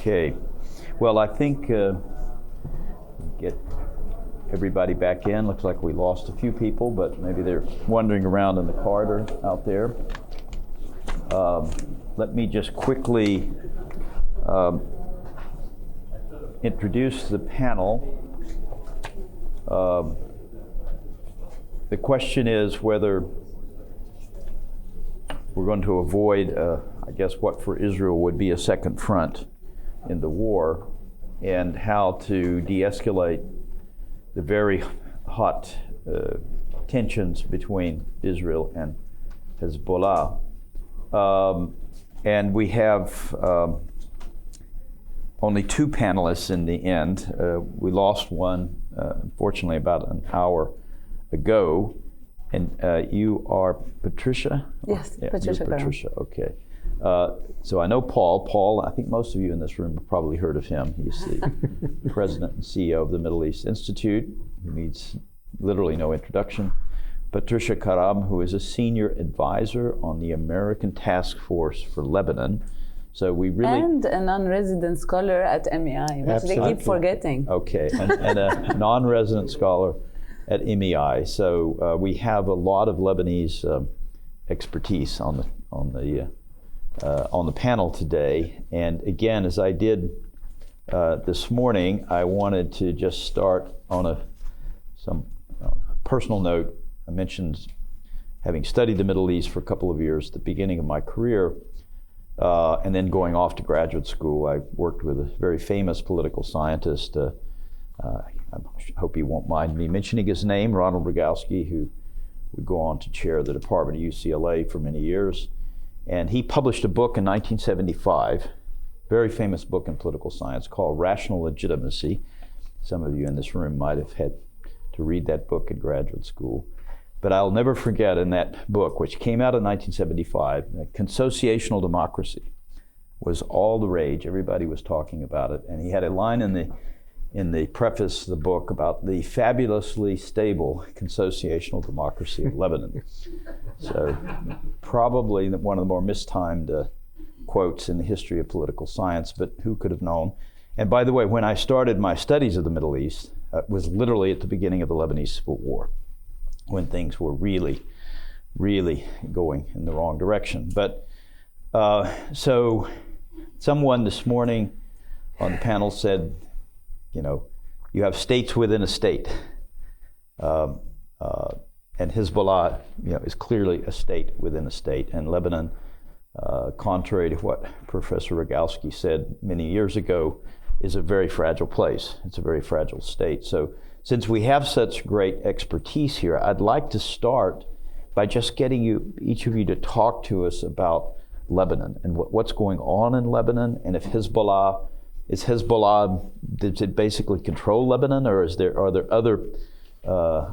Okay. Well, I think get everybody back in. Looks like we lost a few people, but maybe they're wandering around in the corridor out there. Let me just quickly introduce the panel. The question is whether we're going to avoid, I guess, what for Israel would be a second front in the war, and how to de-escalate the very hot tensions between Israel and Hezbollah. And we have only two panelists in the end. We lost one, unfortunately, about an hour ago. And you are Patricia? Yes, yeah, Patricia. Patricia, okay. So I know Paul. Paul, I think most of you in this room have probably heard of him. He's the president and CEO of the Middle East Institute, who needs literally no introduction. Patricia Karam, who is a senior advisor on the American Task Force for Lebanon. So we really... And a non-resident scholar at MEI, which they keep forgetting. Okay, and a non-resident scholar at MEI. So we have a lot of Lebanese expertise on the panel today. And again, as I did this morning, I wanted to just start on some personal note. I mentioned having studied the Middle East for a couple of years at the beginning of my career, and then going off to graduate school. I worked with a very famous political scientist. I hope he won't mind me mentioning his name, Ronald Rogowski, who would go on to chair the department at UCLA for many years. And he published a book in 1975, very famous book in political science called Rational Legitimacy. Some of you in this room might have had to read that book in graduate school. But I'll never forget in that book, which came out in 1975, consociational democracy was all the rage. Everybody was talking about it. And he had a line in the preface of the book about the fabulously stable consociational democracy of Lebanon. So probably one of the more mistimed quotes in the history of political science, but who could have known? And by the way, when I started my studies of the Middle East, it was literally at the beginning of the Lebanese Civil War, when things were really, really going in the wrong direction. But so someone this morning on the panel said, you know, you have states within a state. And Hezbollah, you know, is clearly a state within a state. And Lebanon, contrary to what Professor Rogowski said many years ago, is a very fragile place. It's a very fragile state. So since we have such great expertise here, I'd like to start by just getting each of you to talk to us about Lebanon and what's going on in Lebanon, and if Hezbollah, does it basically control Lebanon, or are there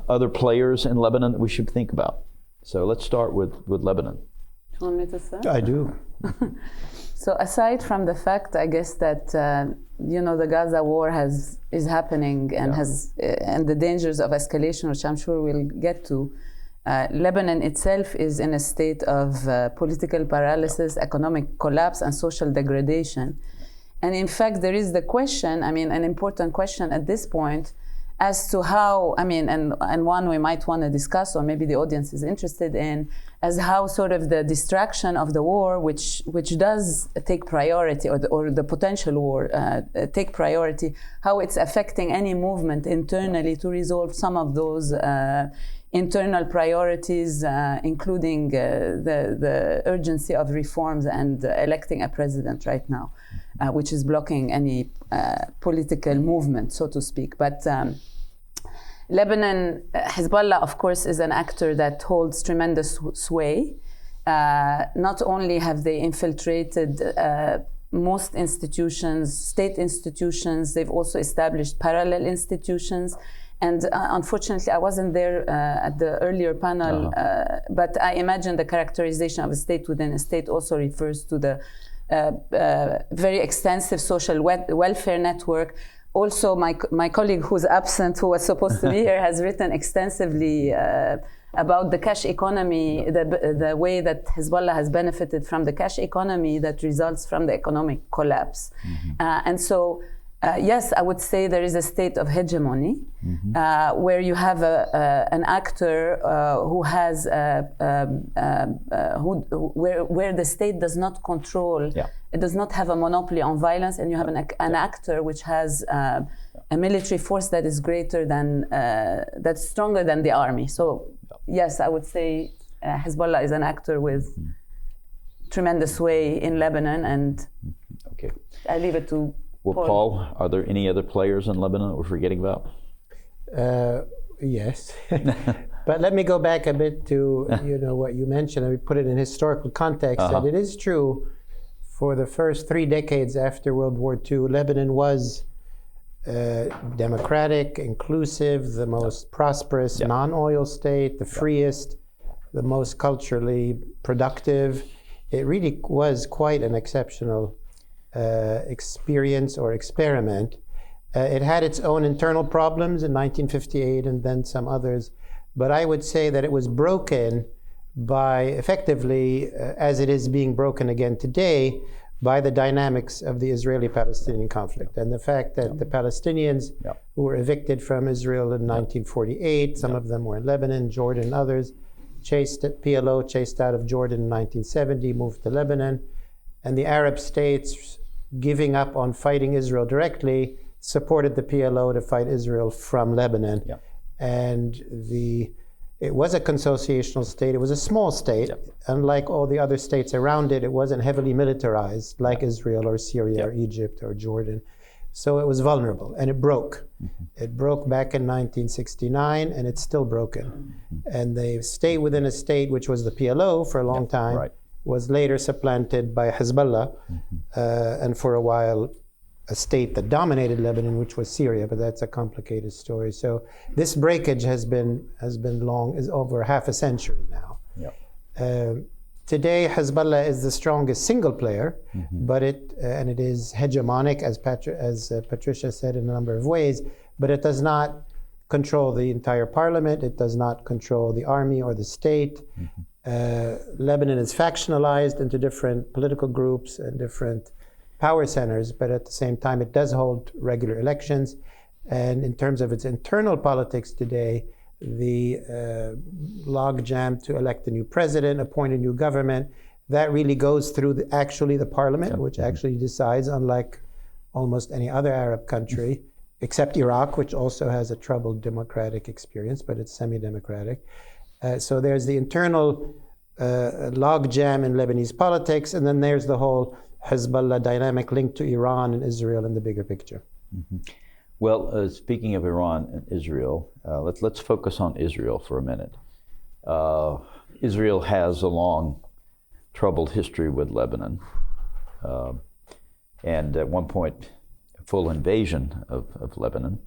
other players in Lebanon that we should think about? So let's start with Lebanon. You want me to start? I do. So aside from the fact, I guess that the Gaza war is happening and and the dangers of escalation, which I'm sure we'll get to, Lebanon itself is in a state of political paralysis, economic collapse, and social degradation. And in fact, there is the question, an important question at this point, as to how, and one we might want to discuss, or maybe the audience is interested in, as how sort of the distraction of the war, which does take priority, or the potential war take priority, how it's affecting any movement internally to resolve some of those internal priorities, including the urgency of reforms and electing a president right now, which is blocking any political movement, so to speak. But Lebanon, Hezbollah, of course, is an actor that holds tremendous sway. Not only have they infiltrated most institutions, state institutions, they've also established parallel institutions. And unfortunately, I wasn't there at the earlier panel, but I imagine the characterization of a state within a state also refers to the very extensive social welfare network. Also, my colleague who's absent, who was supposed to be here, has written extensively about the cash economy, the way that Hezbollah has benefited from the cash economy that results from the economic collapse. And so, yes, I would say there is a state of hegemony where you have an actor who has where the state does not control, it does not have a monopoly on violence, and you have an actor which has a military force that is greater than that's stronger than the army. So yes, I would say Hezbollah is an actor with tremendous way in Lebanon, and I leave it to Paul, are there any other players in Lebanon that we're forgetting about? Yes, but let me go back a bit to what you mentioned, and we put it in historical context. And it is true, for the first 3 decades after World War II, Lebanon was democratic, inclusive, the most prosperous non-oil state, the freest, the most culturally productive. It really was quite an exceptional experience or experiment. It had its own internal problems in 1958 and then some others, but I would say that it was broken by, effectively, as it is being broken again today, by the dynamics of the Israeli-Palestinian conflict and the fact that the Palestinians who were evicted from Israel in 1948, some of them were in Lebanon, Jordan, others, PLO chased out of Jordan in 1970, moved to Lebanon, and the Arab states, giving up on fighting Israel directly, supported the PLO to fight Israel from Lebanon. And it was a consociational state. It was a small state. Unlike all the other states around it, it wasn't heavily militarized like Israel or Syria or Egypt or Jordan. So it was vulnerable, and it broke. It broke back in 1969, and it's still broken. And they stayed within a state, which was the PLO for a long time, was later supplanted by Hezbollah, and for a while a state that dominated Lebanon, which was Syria, but that's a complicated story. So this breakage has been long, is over half a century now. Today, Hezbollah is the strongest single player, but it is hegemonic, as Patricia said, in a number of ways, but it does not control the entire parliament. It does not control the army or the state. Lebanon is factionalized into different political groups and different power centers, but at the same time, it does hold regular elections. And in terms of its internal politics today, the logjam to elect a new president, appoint a new government, that really goes through the parliament, which actually decides, unlike almost any other Arab country, except Iraq, which also has a troubled democratic experience, but it's semi-democratic. So there's the internal logjam in Lebanese politics, and then there's the whole Hezbollah dynamic linked to Iran and Israel in the bigger picture. Well, speaking of Iran and Israel, let's focus on Israel for a minute. Israel has a long, troubled history with Lebanon, and at one point, a full invasion of Lebanon,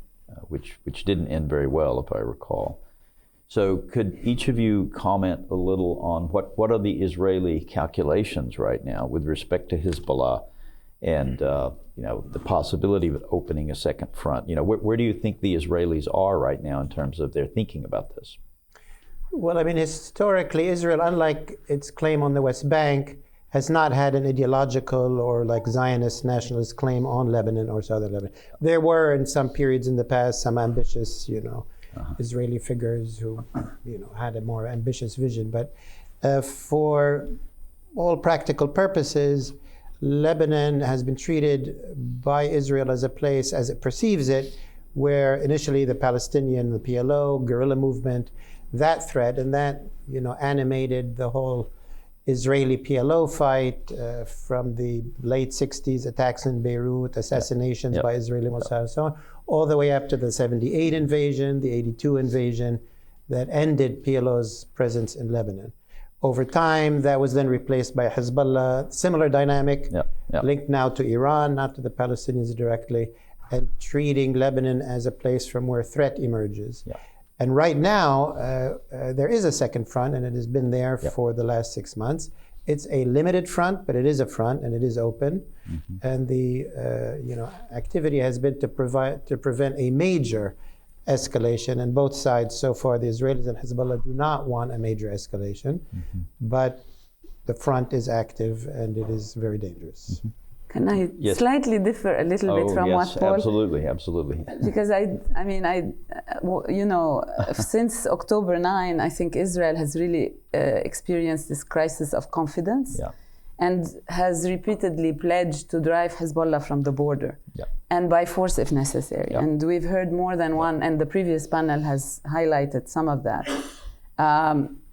which didn't end very well, if I recall. So could each of you comment a little on what are the Israeli calculations right now with respect to Hezbollah and the possibility of opening a second front? Where do you think the Israelis are right now in terms of their thinking about this? Well, I mean, historically, Israel, unlike its claim on the West Bank, has not had an ideological or like Zionist nationalist claim on Lebanon or southern Lebanon. There were, in some periods in the past, some ambitious, Israeli figures who, had a more ambitious vision. But for all practical purposes, Lebanon has been treated by Israel as a place, as it perceives it, where initially the Palestinian, the PLO, guerrilla movement, that threat, and that, animated the whole Israeli PLO fight from the late 60s, attacks in Beirut, assassinations by Israeli Mossad, and so on, all the way up to the 78 invasion, the 82 invasion that ended PLO's presence in Lebanon. Over time, that was then replaced by Hezbollah, similar dynamic, linked now to Iran, not to the Palestinians directly, and treating Lebanon as a place from where threat emerges. And right now, there is a second front, and it has been there for the last 6 months. It's a limited front, but it is a front, and it is open. And the activity has been to prevent a major escalation, and both sides so far, the Israelis and Hezbollah, do not want a major escalation, but the front is active and it is very dangerous. Can I Yes. slightly differ a little bit from what Paul? Absolutely. Because since October 9, I think Israel has really experienced this crisis of confidence, and has repeatedly pledged to drive Hezbollah from the border, and by force if necessary. And we've heard more than one, and the previous panel has highlighted some of that.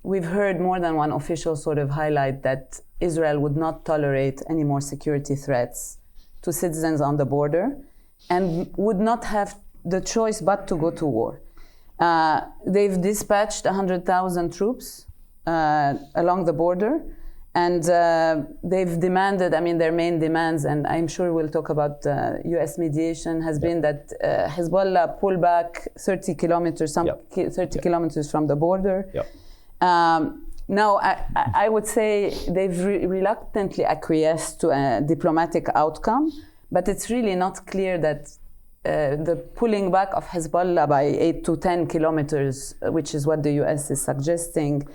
We've heard more than one official sort of highlight that Israel would not tolerate any more security threats to citizens on the border and would not have the choice but to go to war. They've dispatched 100,000 troops along the border, and they've demanded, their main demands, and I'm sure we'll talk about US mediation, has been that Hezbollah pull back 30 kilometers, 30 kilometers from the border. Now, I would say they've reluctantly acquiesced to a diplomatic outcome, but it's really not clear that the pulling back of Hezbollah by 8 to 10 kilometers, which is what the US is suggesting,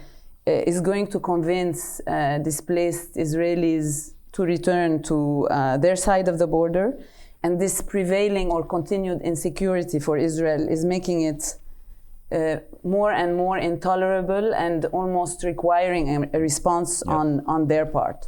is going to convince displaced Israelis to return to their side of the border. And this prevailing or continued insecurity for Israel is making it more and more intolerable and almost requiring a response on their part.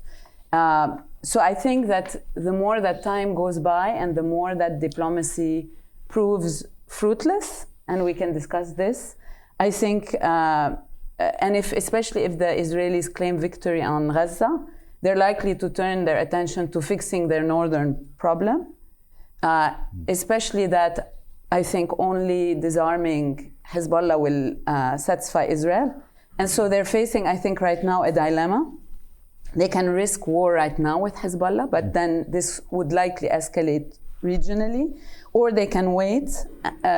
So I think that the more that time goes by and the more that diplomacy proves fruitless, and we can discuss this, I think, and especially if the Israelis claim victory on Gaza, they're likely to turn their attention to fixing their northern problem, especially that I think only disarming Hezbollah will satisfy Israel. And so they're facing, I think, right now a dilemma. They can risk war right now with Hezbollah, but then this would likely escalate regionally. Or they can wait,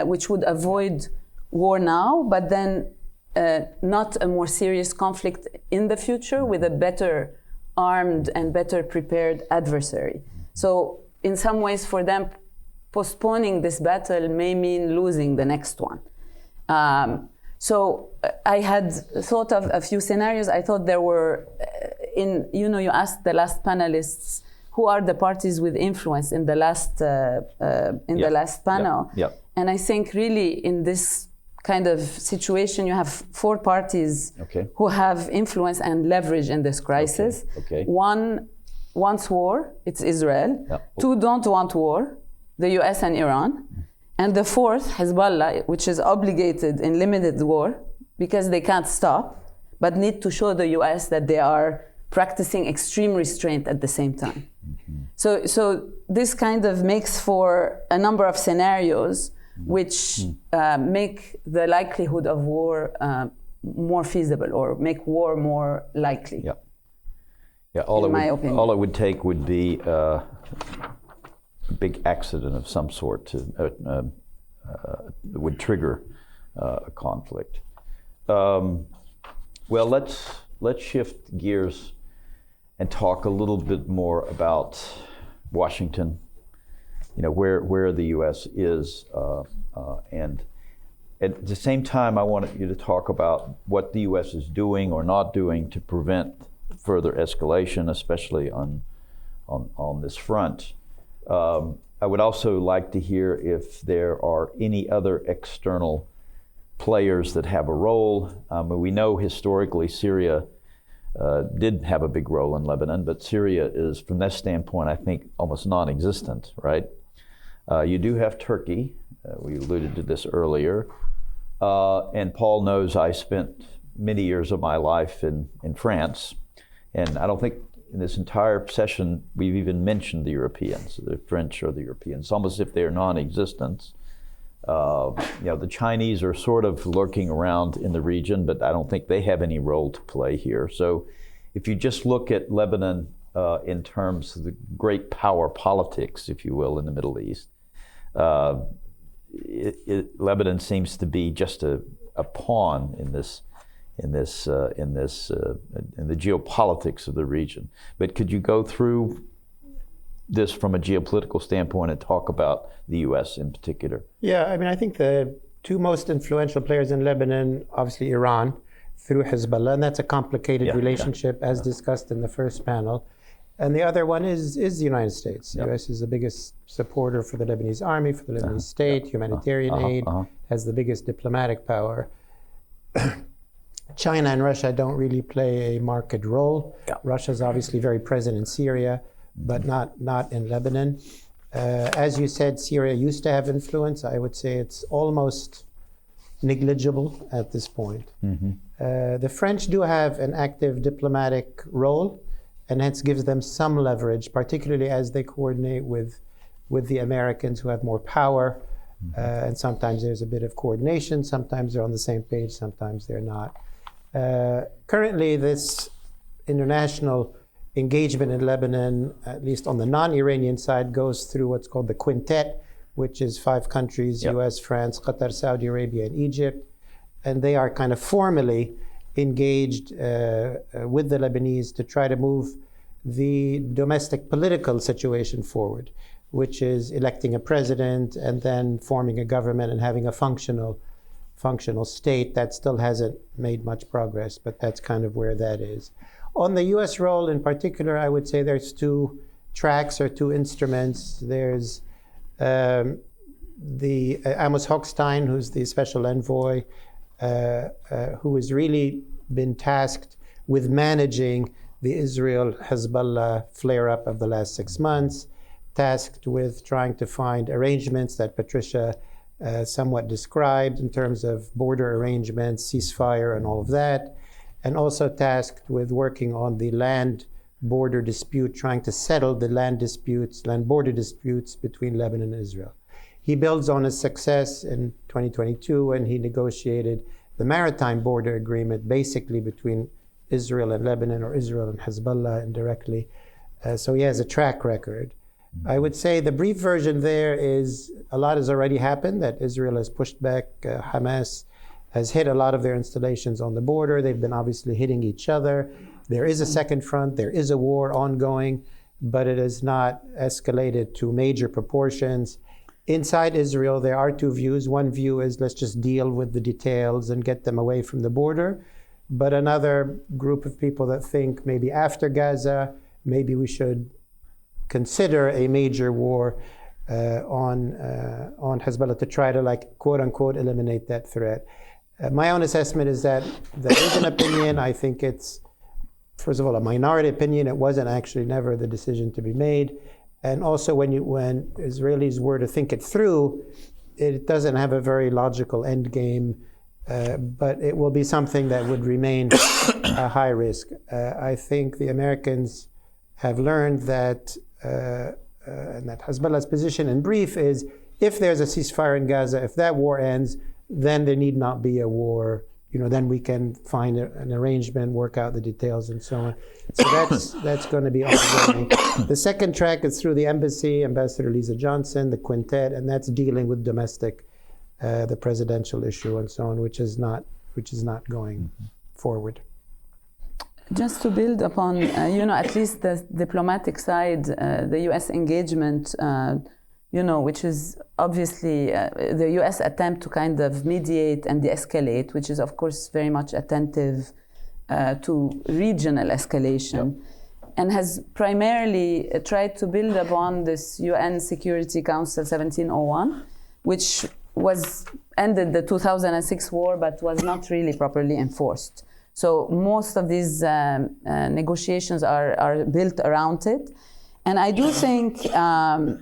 which would avoid war now, but then not a more serious conflict in the future with a better armed and better prepared adversary. So in some ways for them, postponing this battle may mean losing the next one. So I had thought of a few scenarios. I thought there were, you asked the last panelists, who are the parties with influence in the last the last panel. And I think really in this kind of situation, you have 4 parties who have influence and leverage in this crisis. One wants war, it's Israel. 2 don't want war, the US and Iran. And the 4th, Hezbollah, which is obligated in limited war because they can't stop, but need to show the US that they are practicing extreme restraint at the same time. So this kind of makes for a number of scenarios which make the likelihood of war more feasible or make war more likely. In my opinion. All it would take would be a big accident of some sort that would trigger a conflict. Well, let's shift gears and talk a little bit more about Washington. Where the U.S. is, and at the same time, I wanted you to talk about what the U.S. is doing or not doing to prevent further escalation, especially on this front. I would also like to hear if there are any other external players that have a role. We know historically Syria did have a big role in Lebanon, but Syria is, from that standpoint, I think almost non-existent, right? You do have Turkey. We alluded to this earlier. And Paul knows I spent many years of my life in France. And I don't think in this entire session we've even mentioned the Europeans, the French or the Europeans, almost if they're non-existent. The Chinese are sort of lurking around in the region, but I don't think they have any role to play here. So if you just look at Lebanon in terms of the great power politics, if you will, in the Middle East, Lebanon seems to be just a pawn in the geopolitics of the region. But could you go through this from a geopolitical standpoint and talk about the U.S. in particular? Yeah, I think the two most influential players in Lebanon, obviously Iran, through Hezbollah, and that's a complicated relationship, as discussed in the first panel. And the other one is the United States. The U.S. is the biggest supporter for the Lebanese army, for the Lebanese state, humanitarian aid, has the biggest diplomatic power. China and Russia don't really play a marked role. Russia's obviously very present in Syria, but not in Lebanon. As you said, Syria used to have influence. I would say it's almost negligible at this point. The French do have an active diplomatic role, and hence gives them some leverage, particularly as they coordinate with the Americans, who have more power. And sometimes there's a bit of coordination. Sometimes they're on the same page, sometimes they're not. Currently, this international engagement in Lebanon, at least on the non-Iranian side, goes through what's called the Quintet, which is 5 countries, US, France, Qatar, Saudi Arabia, and Egypt. And they are kind of formally engaged with the Lebanese to try to move the domestic political situation forward, which is electing a president and then forming a government and having a functional state. That still hasn't made much progress, but that's kind of where that is. On the US role in particular, I would say there's 2 tracks or 2 instruments. There's the Amos Hochstein, who's the special envoy, who has really been tasked with managing the Israel-Hezbollah flare-up of the last 6 months, tasked with trying to find arrangements that Patricia somewhat described in terms of border arrangements, ceasefire, and all of that, and also tasked with working on the land border dispute, trying to settle the land border disputes between Lebanon and Israel. He builds on his success in 2022 when he negotiated the maritime border agreement, basically between Israel and Lebanon, or Israel and Hezbollah indirectly. So he has a track record. I would say the brief version there is a lot has already happened, that Israel has pushed back. Hamas has hit a lot of their installations on the border. They've been obviously hitting each other. There is a second front. There is a war ongoing, but it has not escalated to major proportions. Inside Israel, there are 2 views. One view is let's just deal with the details and get them away from the border. But another group of people that think maybe after Gaza, maybe we should consider a major war on Hezbollah to try to, like, quote unquote, eliminate that threat. My own assessment is that there is an opinion. I think it's, first of all, a minority opinion. It wasn't actually never the decision to be made. And also when Israelis were to think it through, it doesn't have a very logical end game, but it will be something that would remain a high risk. I think the Americans have learned that, and that Hezbollah's position in brief is, if there's a ceasefire in Gaza, if that war ends, then there need not be a war. Then we can find an arrangement, work out the details, and so on. So that's going to be ongoing. The second track is through the embassy, Ambassador Lisa Johnson, the Quintet, and that's dealing with domestic, the presidential issue, and so on, which is not going forward. Just to build upon, at least the diplomatic side, the U.S. engagement, which is obviously the U.S. attempt to kind of mediate and de-escalate, which is, of course, very much attentive to regional escalation, and has primarily tried to build upon this UN Security Council 1701, which ended the 2006 war, but was not really properly enforced. So most of these negotiations are built around it. And I do think, I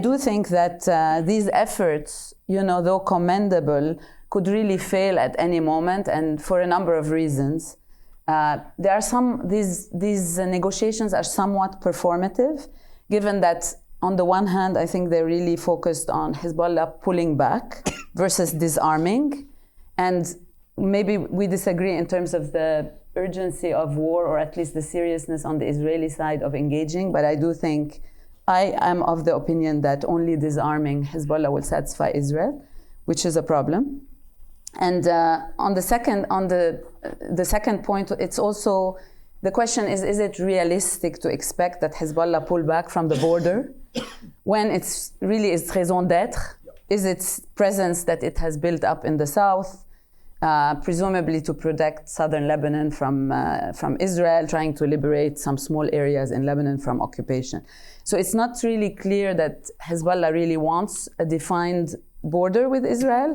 do think that these efforts, though commendable, could really fail at any moment, and for a number of reasons. There are these negotiations are somewhat performative, given that on the one hand, I think they're really focused on Hezbollah pulling back versus disarming. And maybe we disagree in terms of the urgency of war, or at least the seriousness on the Israeli side of engaging, but I do think I am of the opinion that only disarming Hezbollah will satisfy Israel, which is a problem. And on the second point, it's also, the question is it realistic to expect that Hezbollah pull back from the border when it's really its raison d'etre is its presence that it has built up in the south, presumably to protect southern Lebanon from Israel, trying to liberate some small areas in Lebanon from occupation. So it's not really clear that Hezbollah really wants a defined border with Israel,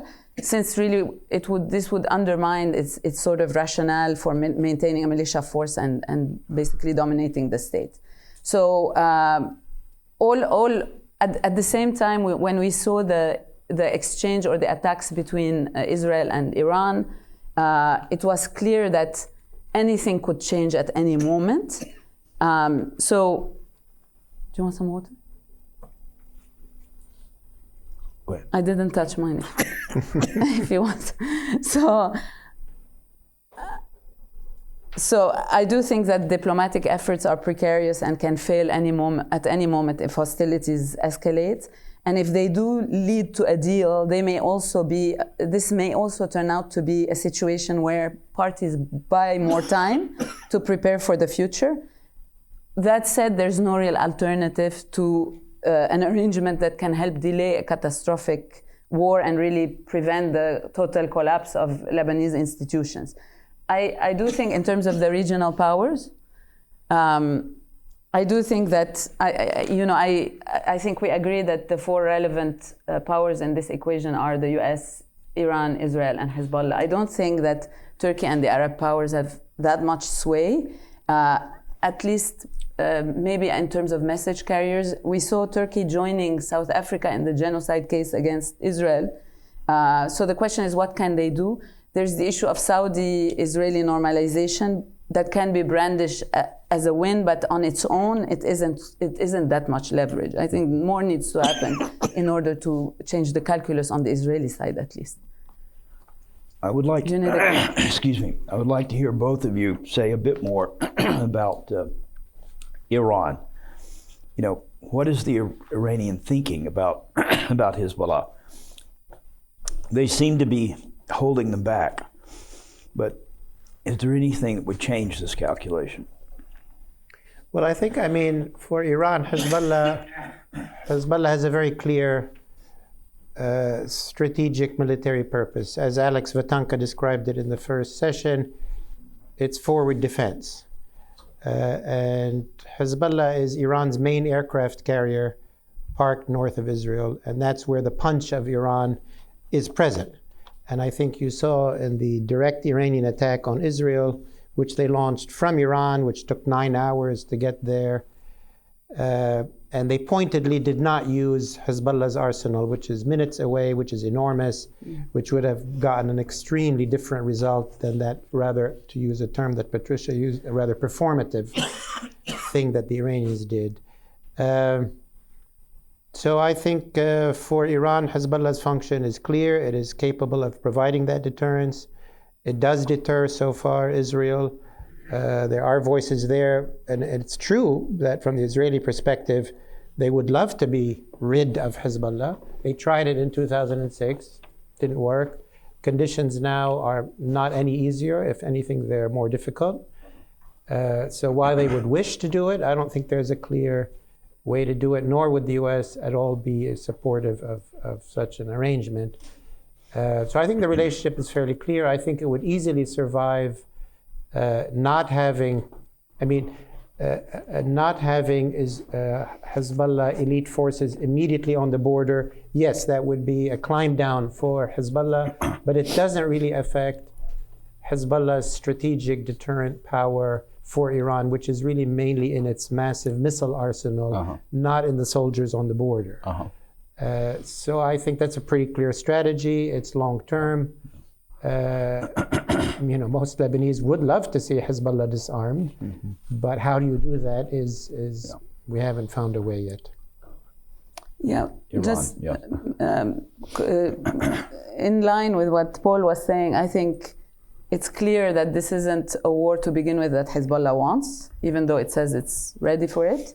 since really this would undermine its sort of rationale for maintaining a militia force and basically dominating the state. So at the same time, when we saw the exchange or the attacks between Israel and Iran, it was clear that anything could change at any moment. So, do you want some water? Go ahead. I didn't touch mine. If you want. So I do think that diplomatic efforts are precarious and can fail at any moment if hostilities escalate. And if they do lead to a deal, this may also turn out to be a situation where parties buy more time to prepare for the future. That said, there's no real alternative to an arrangement that can help delay a catastrophic war and really prevent the total collapse of Lebanese institutions. I do think in terms of the regional powers, I do think that, I think we agree that the four relevant powers in this equation are the US, Iran, Israel, and Hezbollah. I don't think that Turkey and the Arab powers have that much sway, at least maybe in terms of message carriers. We saw Turkey joining South Africa in the genocide case against Israel. So the question is, what can they do? There's the issue of Saudi-Israeli normalization that can be brandished as a win, but on its own, it isn't that much leverage. I think more needs to happen in order to change the calculus on the Israeli side, at least. I would like excuse me. I would like to hear both of you say a bit more about Iran. What is the Iranian thinking about Hezbollah? They seem to be holding them back, but is there anything that would change this calculation? Well, I think, for Iran, Hezbollah has a very clear strategic military purpose. As Alex Vatanka described it in the first session, it's forward defense. And Hezbollah is Iran's main aircraft carrier parked north of Israel, and that's where the punch of Iran is present. And I think you saw in the direct Iranian attack on Israel, which they launched from Iran, which took 9 hours to get there. And they pointedly did not use Hezbollah's arsenal, which is minutes away, which is enormous, which would have gotten an extremely different result than that, rather, to use a term that Patricia used, a rather performative thing that the Iranians did. So I think for Iran, Hezbollah's function is clear. It is capable of providing that deterrence. It does deter so far Israel. There are voices there, and it's true that from the Israeli perspective, they would love to be rid of Hezbollah. They tried it in 2006, didn't work. Conditions now are not any easier. If anything, they're more difficult. So while they would wish to do it, I don't think there's a clear way to do it, nor would the US at all be supportive of such an arrangement. So I think the relationship is fairly clear. I think it would easily survive not having Hezbollah elite forces immediately on the border. Yes, that would be a climb down for Hezbollah, but it doesn't really affect Hezbollah's strategic deterrent power for Iran, which is really mainly in its massive missile arsenal, not in the soldiers on the border. So I think that's a pretty clear strategy. It's long term. Most Lebanese would love to see Hezbollah disarmed, but how do you do that is we haven't found a way yet. Yeah, in line with what Paul was saying, I think it's clear that this isn't a war to begin with that Hezbollah wants, even though it says it's ready for it.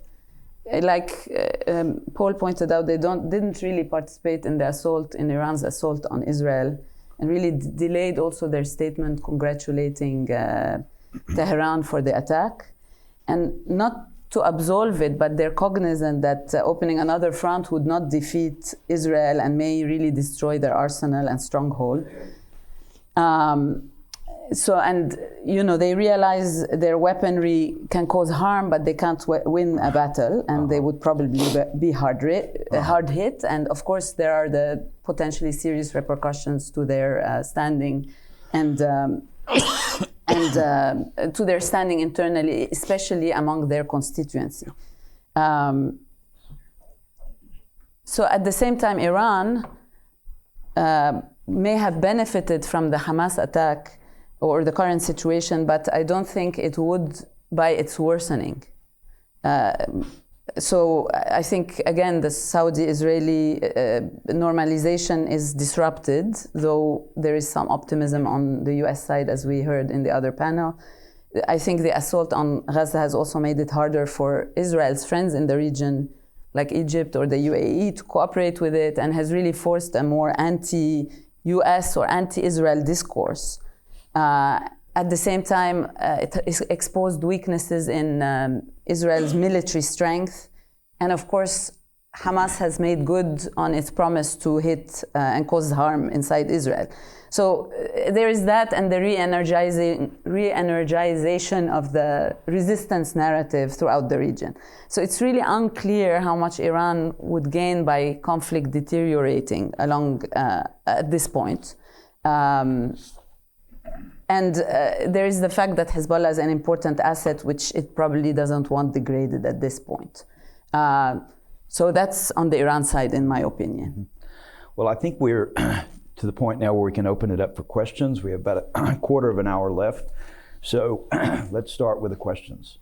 Like Paul pointed out, they didn't really participate in Iran's assault on Israel, and really delayed also their statement congratulating Tehran for the attack. And not to absolve it, but they're cognizant that opening another front would not defeat Israel and may really destroy their arsenal and stronghold. They realize their weaponry can cause harm, but they can't win a battle, and they would probably be hard hit. And of course, there are the potentially serious repercussions to their standing and to their standing internally, especially among their constituency. So at the same time, Iran may have benefited from the Hamas attack or the current situation, but I don't think it would by its worsening. So I think, again, the Saudi-Israeli normalization is disrupted, though there is some optimism on the US side, as we heard in the other panel. I think the assault on Gaza has also made it harder for Israel's friends in the region, like Egypt or the UAE, to cooperate with it, and has really forced a more anti-US or anti-Israel discourse. At the same time, it exposed weaknesses in Israel's military strength. And of course, Hamas has made good on its promise to hit and cause harm inside Israel. So there is that, and the re-energization of the resistance narrative throughout the region. So it's really unclear how much Iran would gain by conflict deteriorating along at this point. And there is the fact that Hezbollah is an important asset, which it probably doesn't want degraded at this point. So that's on the Iran side, in my opinion. Well, I think we're to the point now where we can open it up for questions. We have about a quarter of an hour left. So let's start with the questions.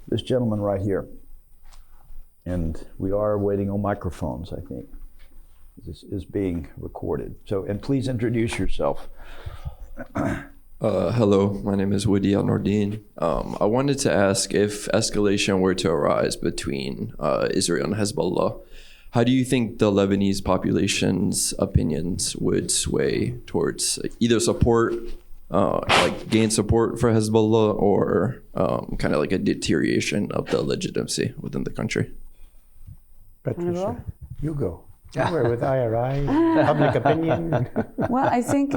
This gentleman right here. And we are waiting on microphones, I think. This is being recorded. So, and please introduce yourself. Hello, my name is Woody Al-Nordin. I wanted to ask, if escalation were to arise between Israel and Hezbollah, how do you think the Lebanese population's opinions would sway towards either support, gain support for Hezbollah, or kind of like a deterioration of the legitimacy within the country? Patricia, you go. Somewhere with IRI, public opinion. Well, I think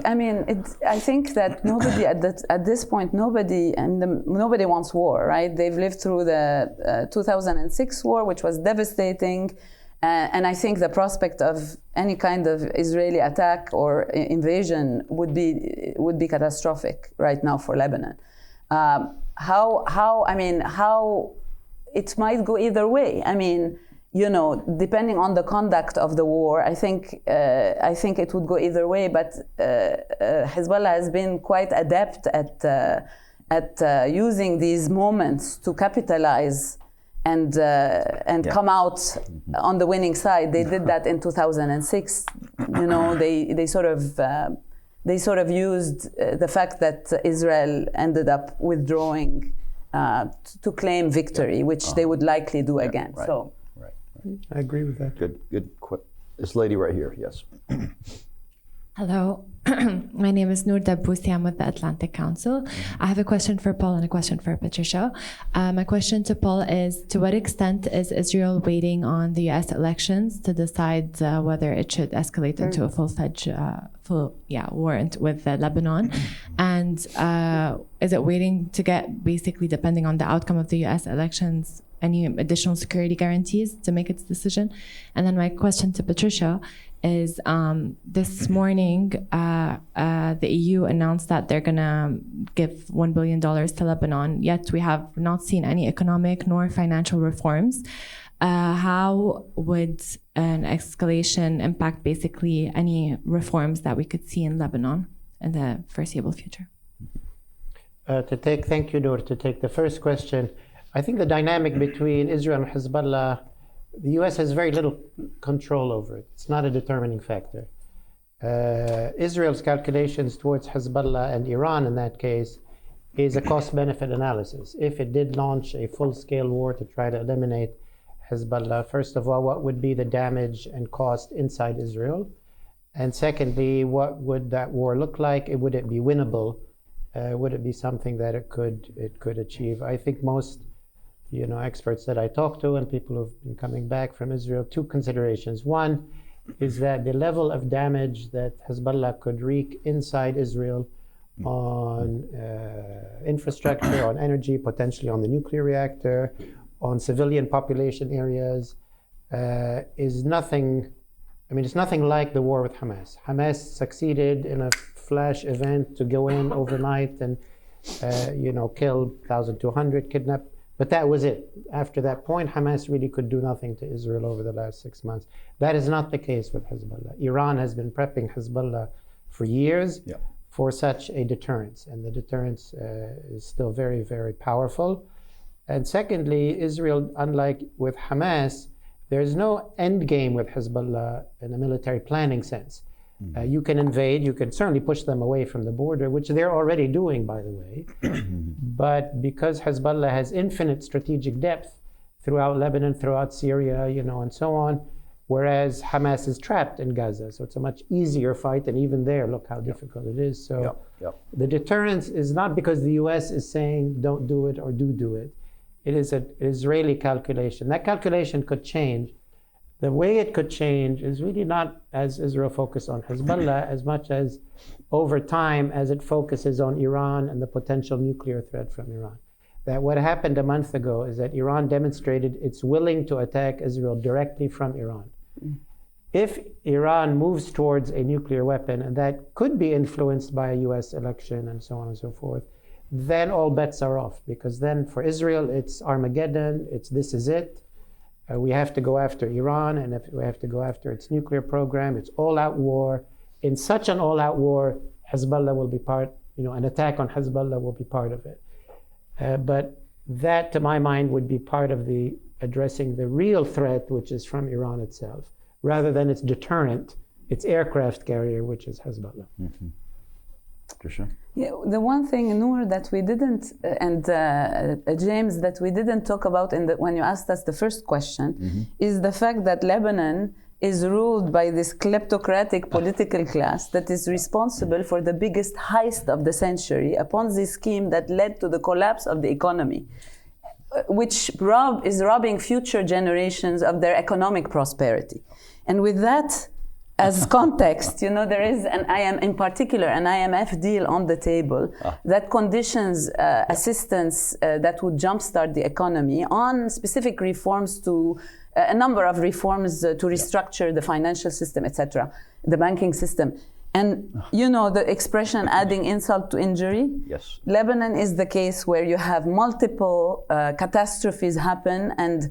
that nobody at this point, nobody wants war, right? They've lived through the 2006 war, which was devastating, and I think the prospect of any kind of Israeli attack or invasion would be catastrophic right now for Lebanon. How it might go either way. I mean, depending on the conduct of the war, I think it would go either way. But Hezbollah has been quite adept at using these moments to capitalize and come out on the winning side. They did that in 2006. They sort of used the fact that Israel ended up withdrawing to claim victory, which they would likely do again. Right. So. I agree with that. Good. This lady right here, yes. Hello, my name is Noor Dabbousi. I'm with the Atlantic Council. I have a question for Paul and a question for Patricia. My question to Paul is, to what extent is Israel waiting on the US elections to decide whether it should escalate into a full-fledged war with Lebanon? And is it waiting to get, basically, depending on the outcome of the US elections, any additional security guarantees to make its decision? And then my question to Patricia is, this morning, the EU announced that they're gonna give $1 billion to Lebanon, yet we have not seen any economic nor financial reforms. How would an escalation impact basically any reforms that we could see in Lebanon in the foreseeable future? Thank you, Noor. To take the first question, I think the dynamic between Israel and Hezbollah, the US has very little control over it. It's not a determining factor. Israel's calculations towards Hezbollah and Iran in that case is a cost-benefit analysis. If it did launch a full-scale war to try to eliminate Hezbollah, first of all, what would be the damage and cost inside Israel? And secondly, what would that war look like? Would it be winnable? Would it be something that it could achieve? I think most experts that I talked to and people who've been coming back from Israel, two considerations. One is that the level of damage that Hezbollah could wreak inside Israel on infrastructure, on energy, potentially on the nuclear reactor, on civilian population areas, is nothing. I mean, it's nothing like the war with Hamas. Hamas succeeded in a flash event to go in overnight and, kill 1,200, kidnap. But that was it. After that point, Hamas really could do nothing to Israel over the last 6 months. That is not the case with Hezbollah. Iran has been prepping Hezbollah for years for such a deterrence, and the deterrence is still very, very powerful. And secondly, Israel, unlike with Hamas, there's no end game with Hezbollah in a military planning sense. You can invade, you can certainly push them away from the border, which they're already doing, by the way. But because Hezbollah has infinite strategic depth throughout Lebanon, throughout Syria, and so on, whereas Hamas is trapped in Gaza. So it's a much easier fight, and even there, look how difficult it is. So the deterrence is not because the US is saying don't do it or do it. It is an Israeli calculation. That calculation could change. The way it could change is really not as Israel focused on Hezbollah as much as over time as it focuses on Iran and the potential nuclear threat from Iran. That what happened a month ago is that Iran demonstrated it's willing to attack Israel directly from Iran. If Iran moves towards a nuclear weapon, and that could be influenced by a US election and so on and so forth, then all bets are off, because then for Israel, it's Armageddon, this is it. We have to go after Iran, and if we have to go after its nuclear program, it's all-out war. In such an all-out war, Hezbollah will be part, an attack on Hezbollah will be part of it. But that, to my mind, would be part of the addressing the real threat, which is from Iran itself, rather than its deterrent, its aircraft carrier, which is Hezbollah. Trisha? Yeah, the one thing, Noor, that we didn't, and James, that we didn't talk about when you asked us the first question, is the fact that Lebanon is ruled by this kleptocratic political class that is responsible for the biggest heist of the century, a Ponzi scheme that led to the collapse of the economy, which is robbing future generations of their economic prosperity. And with that as context, there is an IMF deal on the table that conditions assistance that would jumpstart the economy on specific reforms to a number of reforms to restructure the financial system, etc., the banking system. And the expression adding insult to injury? Yes. Lebanon is the case where you have multiple catastrophes happen, and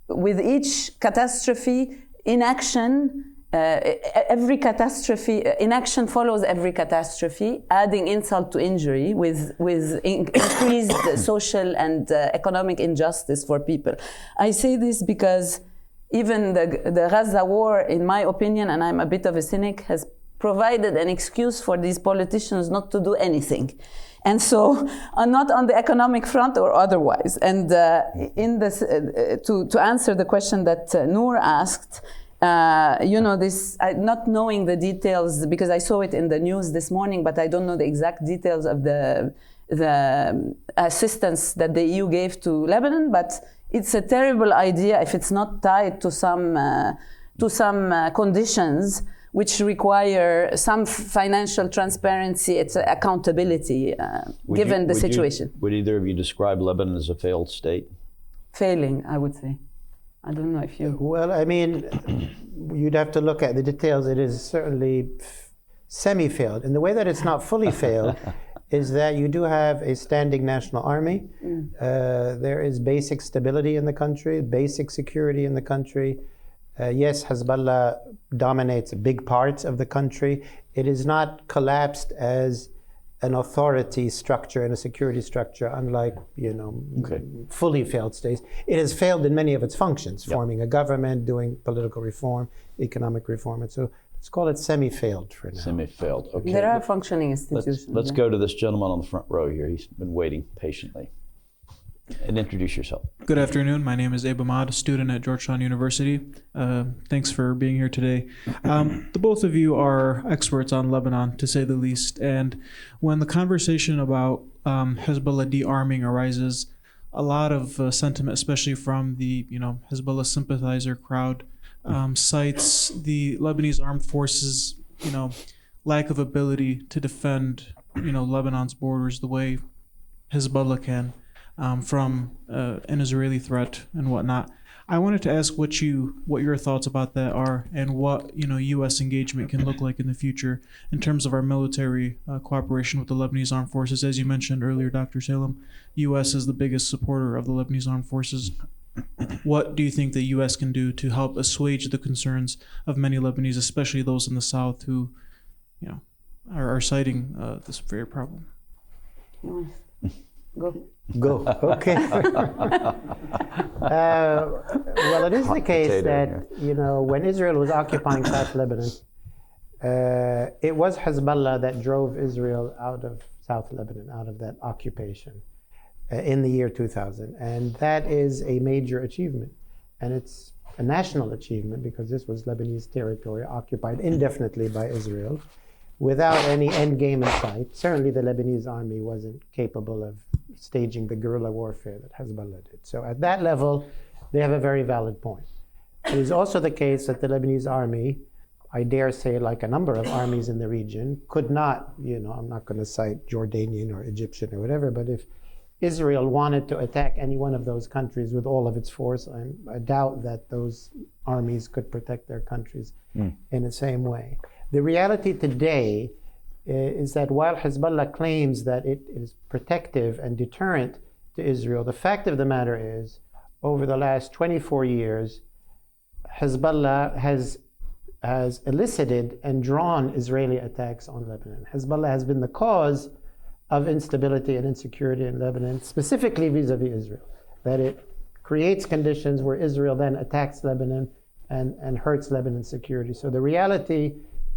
with each catastrophe, inaction follows every catastrophe, adding insult to injury with increased social and economic injustice for people. I say this because even the Gaza war, in my opinion, and I'm a bit of a cynic, has provided an excuse for these politicians not to do anything. And so, not on the economic front or otherwise. And to answer the question that Noor asked, not knowing the details, because I saw it in the news this morning, but I don't know the exact details of the assistance that the EU gave to Lebanon. But it's a terrible idea if it's not tied to some conditions which require some financial transparency, it's accountability, given the situation. Would either of you describe Lebanon as a failed state? Failing, I would say. I don't know if you... Well, I mean, you'd have to look at the details. It is certainly semi-failed. And the way that it's not fully failed is that you do have a standing national army. There is basic stability in the country, basic security in the country. Yes, Hezbollah dominates big parts of the country. It is not collapsed as an authority structure and a security structure, unlike fully failed states. It has failed in many of its functions, forming a government, doing political reform, economic reform, and so let's call it semi-failed for now. Semi-failed. Okay. There are functioning institutions. Let's go to this gentleman on the front row here. He's been waiting patiently. And introduce yourself. Good afternoon. My name is Abe Ahmad, a student at Georgetown University. Thanks for being here today. The both of you are experts on Lebanon, to say the least. And when the conversation about Hezbollah de-arming arises, a lot of sentiment, especially from the Hezbollah sympathizer crowd, cites the Lebanese armed forces lack of ability to defend Lebanon's borders the way Hezbollah can from an Israeli threat and whatnot. I wanted to ask what your thoughts about that are, and what U.S. engagement can look like in the future in terms of our military cooperation with the Lebanese armed forces. As you mentioned earlier, Dr. Salem, U.S. is the biggest supporter of the Lebanese armed forces. What do you think the U.S. can do to help assuage the concerns of many Lebanese, especially those in the South, who are citing this very problem? Go. Okay. Well, it is the case that, when Israel was occupying South Lebanon, it was Hezbollah that drove Israel out of South Lebanon, out of that occupation in the year 2000. And that is a major achievement. And it's a national achievement because this was Lebanese territory occupied indefinitely by Israel without any end game in sight. Certainly the Lebanese army wasn't capable of staging the guerrilla warfare that Hezbollah did. So at that level, they have a very valid point. It is also the case that the Lebanese army, I dare say, like a number of armies in the region, could not, I'm not going to cite Jordanian or Egyptian or whatever, but if Israel wanted to attack any one of those countries with all of its force, I doubt that those armies could protect their countries in the same way. The reality today is that while Hezbollah claims that it is protective and deterrent to Israel, the fact of the matter is, over the last 24 years, Hezbollah has elicited and drawn Israeli attacks on Lebanon. Hezbollah has been the cause of instability and insecurity in Lebanon, specifically vis-a-vis Israel, that it creates conditions where Israel then attacks Lebanon and hurts Lebanon's security. So the reality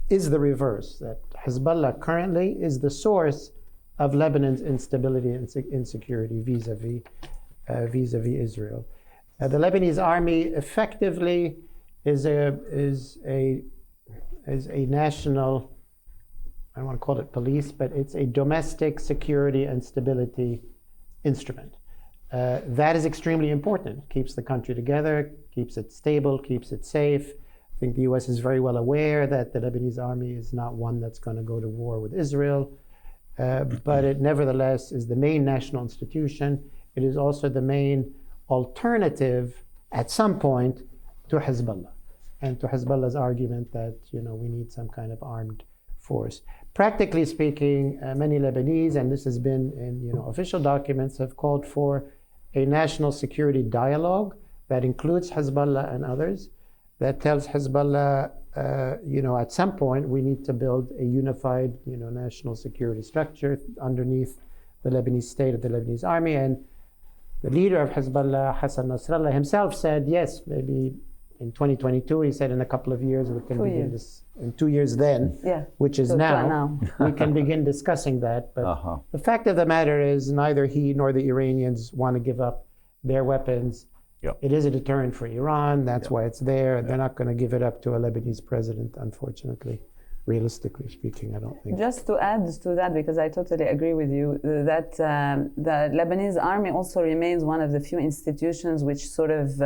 is the reverse, that Hezbollah currently is the source of Lebanon's instability and insecurity vis-a-vis Israel. The Lebanese army effectively is a national, I don't want to call it police, but it's a domestic security and stability instrument. That is extremely important. It keeps the country together, keeps it stable, keeps it safe. I think the U.S. is very well aware that the Lebanese army is not one that's going to go to war with Israel, but it nevertheless is the main national institution. It is also the main alternative at some point to Hezbollah and to Hezbollah's argument that we need some kind of armed force. Practically speaking, many Lebanese, and this has been in official documents, have called for a national security dialogue that includes Hezbollah and others, that tells Hezbollah, at some point we need to build a unified, national security structure underneath the Lebanese state of the Lebanese army. And the leader of Hezbollah, Hassan Nasrallah himself, said, yes, maybe in 2022, he said in a couple of years we can begin this, in 2 years then, which is now, we can begin discussing that. But the fact of the matter is neither he nor the Iranians want to give up their weapons. It is a deterrent for Iran. That's why it's there. They're not going to give it up to a Lebanese president, unfortunately. Realistically speaking, I don't think. Just to add to that, because I totally agree with you, that the Lebanese army also remains one of the few institutions which sort of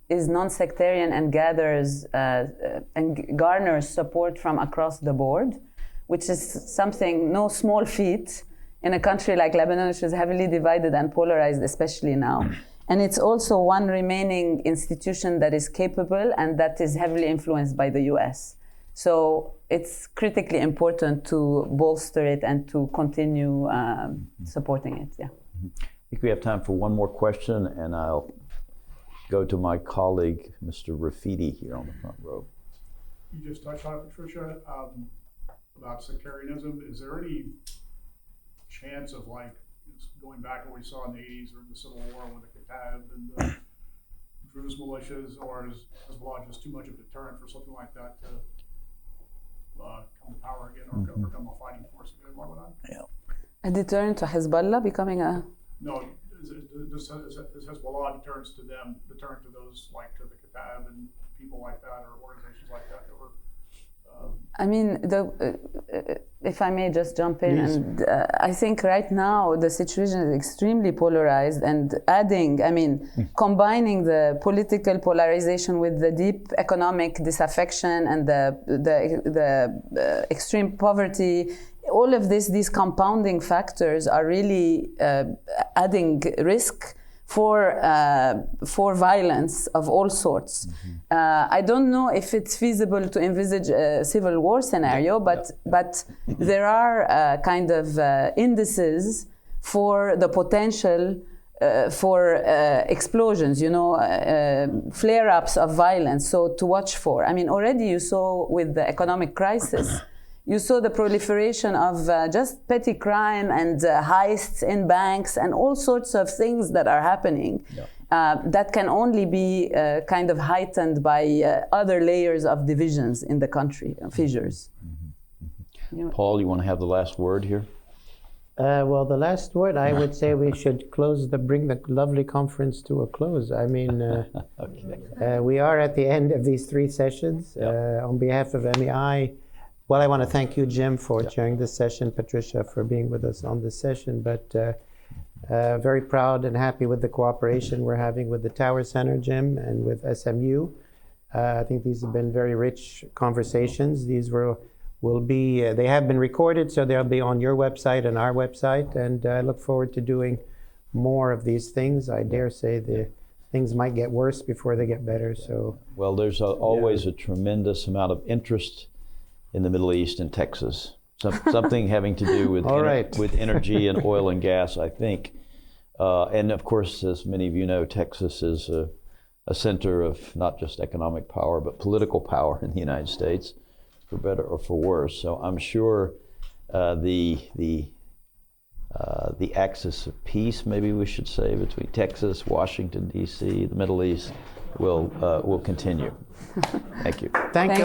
is non-sectarian and gathers and garners support from across the board, which is something, no small feat in a country like Lebanon, which is heavily divided and polarized, especially now. And it's also one remaining institution that is capable and that is heavily influenced by the US. So it's critically important to bolster it and to continue supporting it. I think we have time for one more question, and I'll go to my colleague, Mr. Rafidi, here on the front row. You just touched on it, Patricia, about sectarianism. Is there any chance of going back to what we saw in the 80s or the Civil War with the Kataib and the Druze militias, or is Hezbollah just too much of a deterrent for something like that to come to power again or become a fighting force again in Lebanon? A deterrent to Hezbollah becoming a... No, is Hezbollah deterrent to those like to the Kataib and people like that, or organizations like that were I mean, if I may just jump in, Please. and I think right now the situation is extremely polarized, and combining the political polarization with the deep economic disaffection and the extreme poverty, all of these compounding factors are really adding risk for violence of all sorts. I don't know if it's feasible to envisage a civil war scenario, but there are kind of indices for the potential for explosions, flare-ups of violence, so to watch for. I mean, already you saw with the economic crisis, you saw the proliferation of just petty crime and heists in banks and all sorts of things that are happening that can only be kind of heightened by other layers of divisions in the country, fissures. Paul, you want to have the last word here? Well, the last word, I would say we should bring the lovely conference to a close. I mean, we are at the end of these 3 sessions. On behalf of MEI, well, I want to thank you, Jim, for chairing this session, Patricia, for being with us on this session, but very proud and happy with the cooperation we're having with the Tower Center, Jim, and with SMU. I think these have been very rich conversations. These will be, they have been recorded, so they'll be on your website and our website, and I look forward to doing more of these things. I dare say the things might get worse before they get better, so. Well, there's always a tremendous amount of interest in the Middle East and Texas. Something having to do with, with energy and oil and gas, I think. And of course, as many of you know, Texas is a center of not just economic power, but political power in the United States, for better or for worse. So I'm sure the axis of peace, maybe we should say, between Texas, Washington, D.C., the Middle East, will continue. Thank you. Thank you.